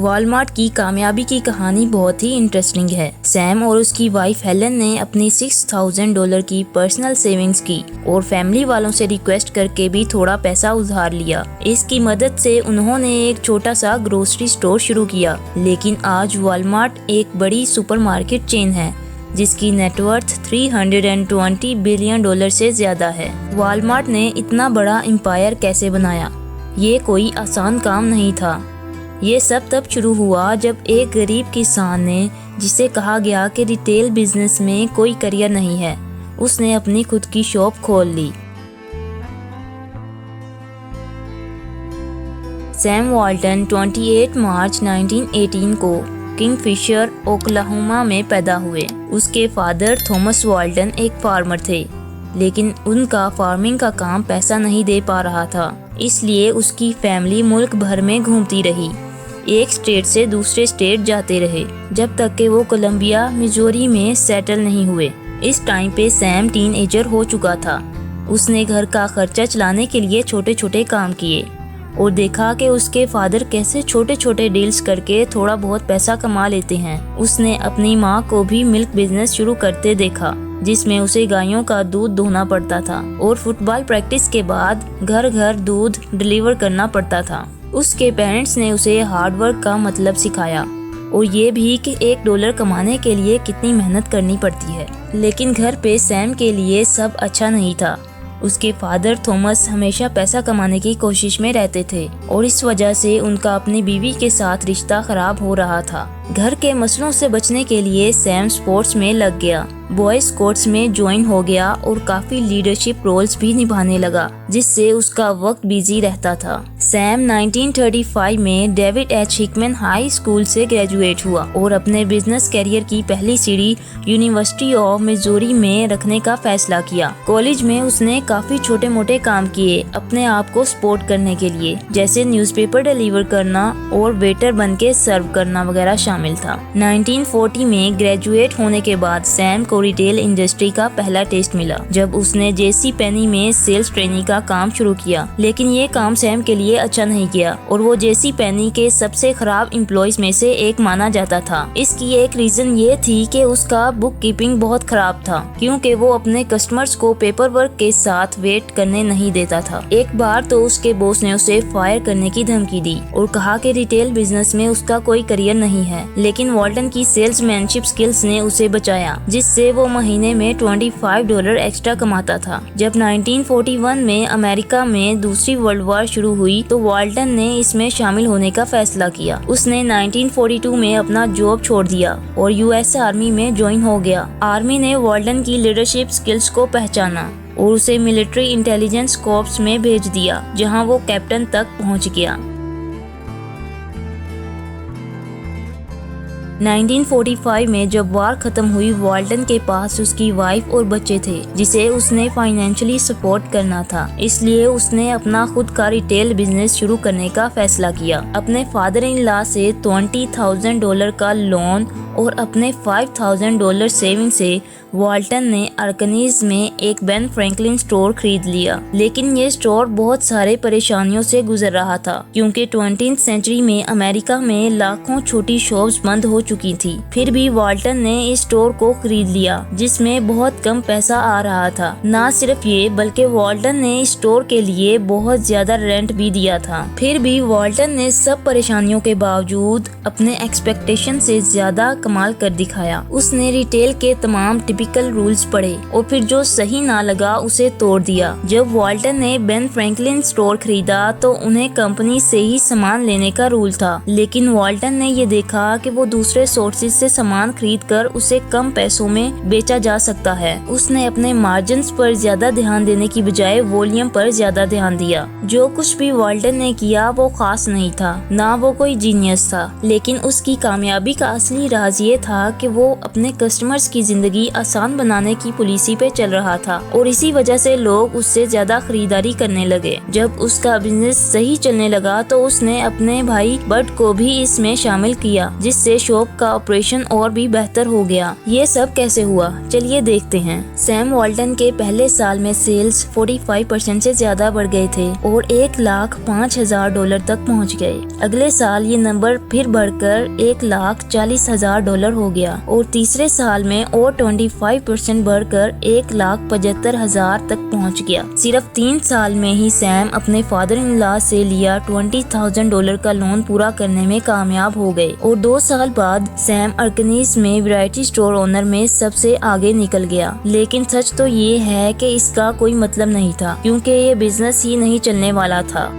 Walmart की कामयाबी की कहानी बहुत ही इंटरेस्टिंग है। सैम और उसकी वाइफ हेलन ने अपनी $6000 की पर्सनल सेविंग्स की और फैमिली वालों से रिक्वेस्ट करके भी थोड़ा पैसा उधार लिया। इसकी मदद से उन्होंने एक छोटा सा ग्रोसरी स्टोर शुरू किया। लेकिन आज वॉलमार्ट एक बड़ी सुपरमार्केट चेन है जिसकी नेटवर्थ $320 बिलियन से ज्यादा है। वॉलमार्ट ने इतना बड़ा एम्पायर कैसे बनाया? ये कोई आसान काम नहीं था। ये सब तब शुरू हुआ जब एक गरीब किसान ने, जिसे कहा गया कि रिटेल बिजनेस में कोई करियर नहीं है, उसने अपनी खुद की शॉप खोल ली। सैम वाल्टन 28 मार्च 1918 को किंगफिशर, ओक्लाहोमा में पैदा हुए। उसके फादर थॉमस वाल्टन एक फार्मर थे, लेकिन उनका फार्मिंग का काम पैसा नहीं दे पा रहा था, इसलिए उसकी फैमिली मुल्क भर में घूमती रही। एक स्टेट से दूसरे स्टेट जाते रहे जब तक कि वो कोलंबिया, मिजोरी में सेटल नहीं हुए। इस टाइम पे सैम टीनएजर हो चुका था। उसने घर का खर्चा चलाने के लिए छोटे छोटे काम किए और देखा कि उसके फादर कैसे छोटे छोटे डील्स करके थोड़ा बहुत पैसा कमा लेते हैं। उसने अपनी माँ को भी मिल्क बिजनेस शुरू करते देखा, जिसमें उसे गायों का दूध धोना पड़ता था और फुटबॉल प्रैक्टिस के बाद घर घर दूध डिलीवर करना पड़ता था। उसके पेरेंट्स ने उसे हार्ड वर्क का मतलब सिखाया और ये भी कि $1 कमाने के लिए कितनी मेहनत करनी पड़ती है। लेकिन घर पे सैम के लिए सब अच्छा नहीं था। उसके फादर थॉमस हमेशा पैसा कमाने की कोशिश में रहते थे और इस वजह से उनका अपनी बीवी के साथ रिश्ता खराब हो रहा था। घर के मसलों से बचने के लिए सैम स्पोर्ट्स में लग गया, बॉय स्काउट्स में ज्वाइन हो गया और काफी लीडरशिप रोल्स भी निभाने लगा, जिससे उसका वक्त बिजी रहता था। सैम 1935 में David H Hickman high school से ग्रेजुएट हुआ और अपने बिजनेस करियर की पहली सीढ़ी यूनिवर्सिटी ऑफ मिजोरी में रखने का फैसला किया। कॉलेज में उसने काफी छोटे मोटे काम किए अपने आप को सपोर्ट करने के लिए, जैसे न्यूज़पेपर डिलीवर करना और वेटर बन के सर्व करना वगैरह शामिल था। 1940 में ग्रेजुएट होने के बाद सैम को रिटेल इंडस्ट्री का पहला टेस्ट मिला जब उसने जेसी पेनी में सेल्स ट्रेनिंग का काम शुरू किया। लेकिन ये काम सैम के लिए अच्छा नहीं किया और वो जेसी पेनी के सबसे खराब एम्प्लॉयज में से एक माना जाता था। इसकी एक रीजन ये थी कि उसका बुक कीपिंग बहुत खराब था, क्योंकि वो अपने कस्टमर्स को पेपर वर्क के साथ वेट करने नहीं देता था। एक बार तो उसके बॉस ने उसे फायर करने की धमकी दी और कहा कि रिटेल बिजनेस में उसका कोई करियर नहीं है। लेकिन वाल्टन की सेल्समैनशिप स्किल्स ने उसे बचाया, जिससे वो महीने में $25 एक्स्ट्रा कमाता था। जब 1941 में अमेरिका में दूसरी वर्ल्ड वॉर शुरू हुई तो वाल्टन ने इसमें शामिल होने का फैसला किया। उसने 1942 में अपना जॉब छोड़ दिया और यूएस आर्मी में ज्वाइन हो गया। आर्मी ने वाल्टन की लीडरशिप स्किल्स को पहचाना और उसे मिलिट्री इंटेलिजेंस कॉर्प्स में भेज दिया, जहां वो कैप्टन तक पहुंच गया। 1945 में जब वार खत्म हुई, वाल्टन के पास उसकी वाइफ और बच्चे थे जिसे उसने फाइनेंशियली सपोर्ट करना था। इसलिए उसने अपना खुद का रिटेल बिजनेस शुरू करने का फैसला किया। अपने फादर इन लॉ से $20,000 का लोन और अपने $5,000 सेविंग से वाल्टन ने आर्कनीज में एक बेन फ्रैंकलिन स्टोर खरीद लिया। लेकिन ये स्टोर बहुत सारे परेशानियों से गुजर रहा था, क्योंकि 20th सेंचुरी में अमेरिका में लाखों छोटी शॉप्स बंद हो चुकी थी। फिर भी वाल्टन ने इस स्टोर को खरीद लिया, जिसमें बहुत कम पैसा आ रहा था। ना सिर्फ ये, बल्कि वाल्टन ने इस स्टोर के लिए बहुत ज्यादा रेंट भी दिया था। फिर भी वाल्टन ने सब परेशानियों के बावजूद अपने एक्सपेक्टेशन से ज्यादा कमाल कर दिखाया। उसने रिटेल के तमाम टिपिकल रूल्स पढ़े और फिर जो सही ना लगा उसे तोड़ दिया। जब वाल्टन ने बेन फ्रैंकलिन स्टोर खरीदा तो उन्हें कंपनी से ही सामान लेने का रूल था, लेकिन वाल्टन ने ये देखा कि वो दूसरे सोर्सेज से सामान खरीद कर उसे कम पैसों में बेचा जा सकता है। उसने अपने मार्जिन्स पर ज्यादा ध्यान देने की बजाय वॉल्यूम पर ज्यादा ध्यान दिया। जो कुछ भी वाल्टन ने किया वो खास नहीं था, ना वो कोई जीनियस था, लेकिन उसकी कामयाबी का असली राज राज ये था कि वो अपने कस्टमर्स की जिंदगी आसान बनाने की पॉलिसी पे चल रहा था और इसी वजह से लोग उससे ज्यादा खरीदारी करने लगे। जब उसका बिजनेस सही चलने लगा तो उसने अपने भाई बट को भी इसमें शामिल किया, जिससे शॉप का ऑपरेशन और भी बेहतर हो गया। ये सब कैसे हुआ, चलिए देखते हैं। सैम वाल्टन के पहले साल में सेल्स 45% से ज्यादा बढ़ गए थे और $1,05,000 तक पहुंच गए। अगले साल ये नंबर फिर बढ़कर $1,40,000 हो गया और तीसरे साल में और 25% बढ़कर $1,75,000 तक पहुंच गया। सिर्फ 3 साल में ही सैम अपने फादर इन लॉ से लिया $20,000 का लोन पूरा करने में कामयाब हो गए और 2 साल बाद सैम आर्कनीज में वैरायटी स्टोर ओनर में सबसे आगे निकल गया। लेकिन सच तो ये है कि इसका कोई मतलब नहीं था, क्योंकि ये बिजनेस ही नहीं चलने वाला था।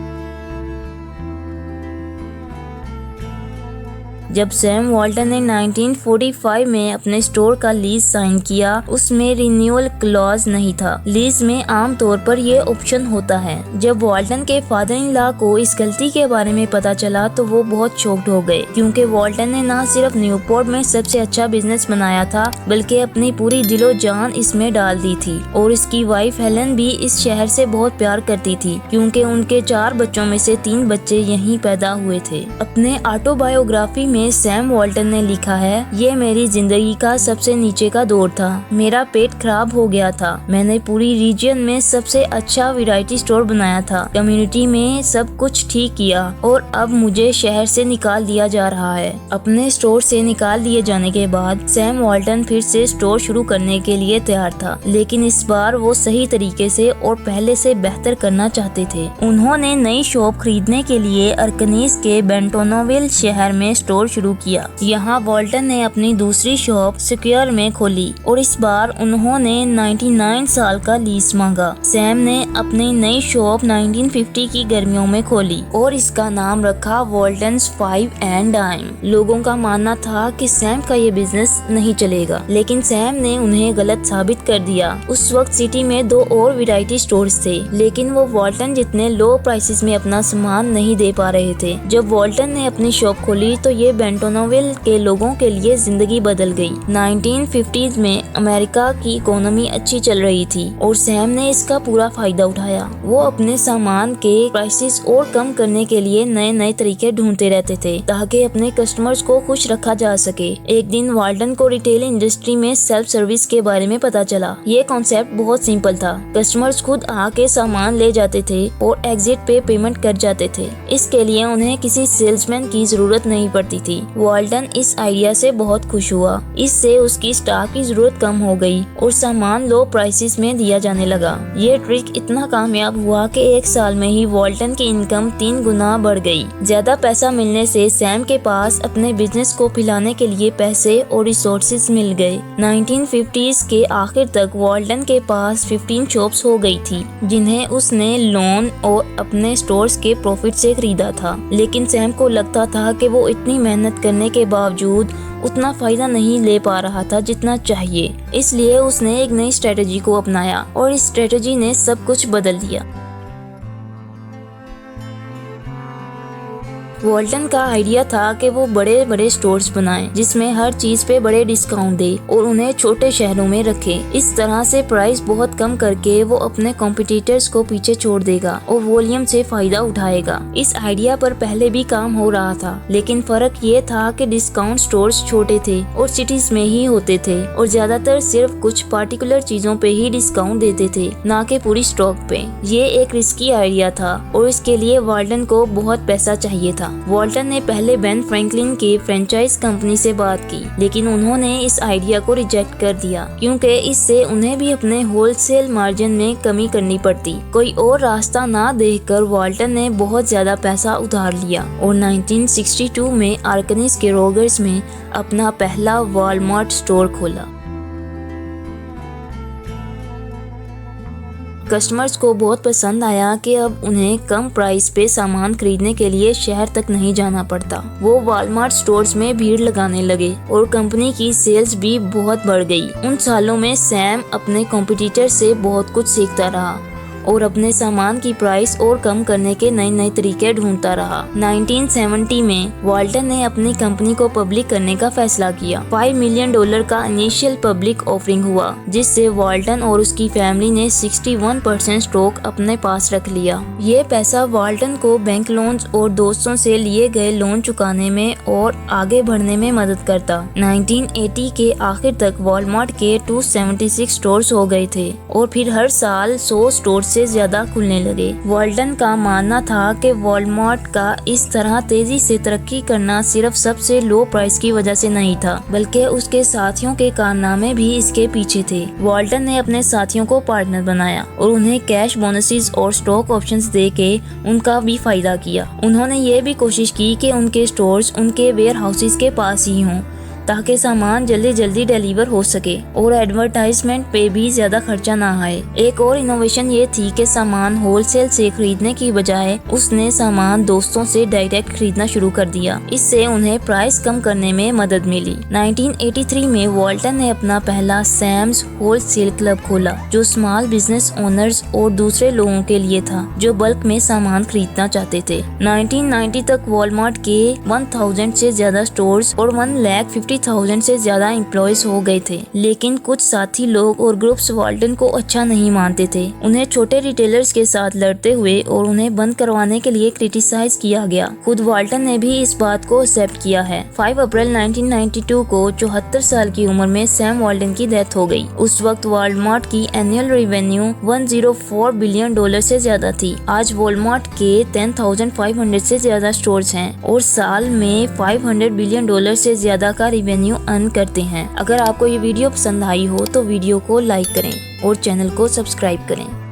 जब सैम वाल्टन ने 1945 में अपने स्टोर का लीज साइन किया, उसमें रिन्यूअल क्लॉज नहीं था। लीज में आमतौर पर यह ऑप्शन होता है। जब वाल्टन के फादर इन लॉ को इस गलती के बारे में पता चला तो वो बहुत शॉक्ड हो गए, क्योंकि वाल्टन ने न सिर्फ न्यूपोर्ट में सबसे अच्छा बिजनेस बनाया था, बल्कि अपनी पूरी दिलो जान इसमें डाल दी थी। और इसकी वाइफ हेलन भी इस शहर से बहुत प्यार करती थी, क्योंकि उनके 4 बच्चों में से 3 बच्चे यहीं पैदा हुए थे। अपने ऑटोबायोग्राफी में सैम वाल्टन ने लिखा है, ये मेरी जिंदगी का सबसे नीचे का दौर था। मेरा पेट खराब हो गया था। मैंने पूरी रीजन में सबसे अच्छा वैरायटी स्टोर बनाया था, कम्युनिटी में सब कुछ ठीक किया और अब मुझे शहर से निकाल दिया जा रहा है। अपने स्टोर से निकाल दिए जाने के बाद सैम वाल्टन फिर से स्टोर शुरू करने के लिए तैयार था, लेकिन इस बार वो सही तरीके से और पहले से बेहतर करना चाहते थे। उन्होंने नई शॉप खरीदने के लिए आर्कनीज के बेंटोनोविल शहर में स्टोर शुरू किया। यहाँ वाल्टन ने अपनी दूसरी शॉप स्क्वायर में खोली और इस बार उन्होंने 99 साल का लीज मांगा। सैम ने अपनी नई शॉप 1950 की गर्मियों में खोली और इसका नाम रखा वाल्टन्स 5 एंड डाइम। लोगों का मानना था कि सैम का ये बिजनेस नहीं चलेगा, लेकिन सैम ने उन्हें गलत साबित कर दिया। उस वक्त सिटी में 2 और वैरायटी स्टोर्स थे, लेकिन वो वाल्टन जितने लो प्राइसेस में अपना सामान नहीं दे पा रहे थे। जब वाल्टन ने अपनी शॉप खोली तो ये बेंटोनोविल के लोगों के लिए जिंदगी बदल गई। 1950s में अमेरिका की इकोनॉमी अच्छी चल रही थी और सैम ने इसका पूरा फायदा उठाया। वो अपने सामान के प्राइसेस और कम करने के लिए नए नए तरीके ढूंढते रहते थे, ताकि अपने कस्टमर्स को खुश रखा जा सके। एक दिन वाल्टन को रिटेल इंडस्ट्री में सेल्फ सर्विस के बारे में पता चला। ये कॉन्सेप्ट बहुत सिंपल था। कस्टमर्स खुद आके सामान ले जाते थे और एग्जिट पे पेमेंट कर जाते थे। इसके लिए उन्हें किसी सेल्समैन की जरूरत नहीं पड़ती थी। वाल्टन इस आइडिया से बहुत खुश हुआ। इससे उसकी स्टॉक की जरूरत कम हो गई और सामान लो प्राइसेस में दिया जाने लगा। ये ट्रिक इतना कामयाब हुआ कि 1 साल में ही वाल्टन की इनकम 3 गुना बढ़ गई। ज्यादा पैसा मिलने से सैम के पास अपने बिजनेस को फैलाने के लिए पैसे और रिसोर्सेज मिल गए। 1950s के आखिर तक वाल्टन के पास 15 शॉप्स हो गई थी, जिन्हें उसने लोन और अपने स्टोर्स के प्रॉफिट से खरीदा था। लेकिन सैम को लगता था कि वो इतनी मेहनत करने के बावजूद उतना फायदा नहीं ले पा रहा था जितना चाहिए। इसलिए उसने एक नई स्ट्रेटजी को अपनाया और इस स्ट्रेटजी ने सब कुछ बदल दिया। वाल्टन का आइडिया था कि वो बड़े बड़े स्टोर्स बनाएं, जिसमें हर चीज पे बड़े डिस्काउंट दे और उन्हें छोटे शहरों में रखे। इस तरह से प्राइस बहुत कम करके वो अपने कॉम्पिटिटर्स को पीछे छोड़ देगा और वॉल्यूम से फायदा उठाएगा। इस आइडिया पर पहले भी काम हो रहा था, लेकिन फर्क ये था कि डिस्काउंट स्टोर्स छोटे थे और सिटीज में ही होते थे और ज्यादातर सिर्फ कुछ पार्टिकुलर चीजों पे ही डिस्काउंट देते थे, ना कि पूरी स्टॉक पे। ये एक रिस्की आइडिया था और इसके लिए वाल्टन को बहुत पैसा चाहिए था। वाल्टन ने पहले बेन फ्रैंकलिन की फ्रेंचाइज कंपनी से बात की, लेकिन उन्होंने इस आइडिया को रिजेक्ट कर दिया, क्योंकि इससे उन्हें भी अपने होलसेल मार्जिन में कमी करनी पड़ती। कोई और रास्ता ना देखकर वाल्टन ने बहुत ज्यादा पैसा उधार लिया और 1962 में आर्कनीज के रोगर्स में अपना पहला वॉलमार्ट स्टोर खोला। कस्टमर्स को बहुत पसंद आया कि अब उन्हें कम प्राइस पे सामान खरीदने के लिए शहर तक नहीं जाना पड़ता। वो वॉलमार्ट स्टोर्स में भीड़ लगाने लगे और कंपनी की सेल्स भी बहुत बढ़ गई। उन सालों में सैम अपने कॉम्पिटिटर से बहुत कुछ सीखता रहा और अपने सामान की प्राइस और कम करने के नए नए तरीके ढूंढता रहा। 1970 में वाल्टन ने अपनी कंपनी को पब्लिक करने का फैसला किया। $5 मिलियन का इनिशियल पब्लिक ऑफरिंग हुआ, जिससे वाल्टन और उसकी फैमिली ने 61% स्टॉक अपने पास रख लिया। ये पैसा वाल्टन को बैंक लोन्स और दोस्तों से लिए गए लोन चुकाने में और आगे बढ़ने में मदद करता। 1980 के आखिर तक वॉलमार्ट के 276 स्टोर्स हो गए थे और फिर हर साल 100 स्टोर से ज्यादा खुलने लगे। वाल्टन का मानना था कि वॉलमार्ट का इस तरह तेजी से तरक्की करना सिर्फ सबसे लो प्राइस की वजह से नहीं था, बल्कि उसके साथियों के कारनामे भी इसके पीछे थे। वाल्टन ने अपने साथियों को पार्टनर बनाया और उन्हें कैश बोनसेस और स्टॉक ऑप्शंस देके उनका भी फायदा किया। उन्होंने ये भी कोशिश की कि उनके स्टोर्स उनके वेयर हाउसेस के पास ही हों, ताकि सामान जल्दी जल्दी डिलीवर हो सके और एडवर्टाइजमेंट पे भी ज्यादा खर्चा ना आए। एक और इनोवेशन ये थी कि सामान होलसेल से खरीदने की बजाय उसने सामान दोस्तों से डायरेक्ट खरीदना शुरू कर दिया। इससे उन्हें प्राइस कम करने में मदद मिली। 1983 में वाल्टन ने अपना पहला सैम्स होलसेल क्लब खोला, जो स्मॉल बिजनेस ओनर्स और दूसरे लोगों के लिए था जो बल्क में सामान खरीदना चाहते थे। 1990 तक वॉलमार्ट के 1000 से ज्यादा स्टोर्स और 1,50,000 से ज्यादा एम्प्लॉयज हो गए थे, लेकिन कुछ साथी लोग और ग्रुप्स वाल्टन को अच्छा नहीं मानते थे। उन्हें छोटे रिटेलर्स के साथ लड़ते हुए और उन्हें बंद करवाने के लिए क्रिटिसाइज किया गया। खुद वाल्टन ने भी इस बात को एक्सेप्ट किया है। 5 अप्रैल 1992 को 74 साल की उम्र में सैम वाल्टन की डेथ हो गई। उस वक्त वॉलमार्ट की एनुअल रेवेन्यू $104 बिलियन से ज्यादा थी। आज वॉलमार्ट के 10,500 से ज्यादा स्टोर्स हैं और साल में $500 बिलियन से ज्यादा का रेवेन्यू अर्न करते हैं। अगर आपको ये वीडियो पसंद आई हो तो वीडियो को लाइक करें और चैनल को सब्सक्राइब करें।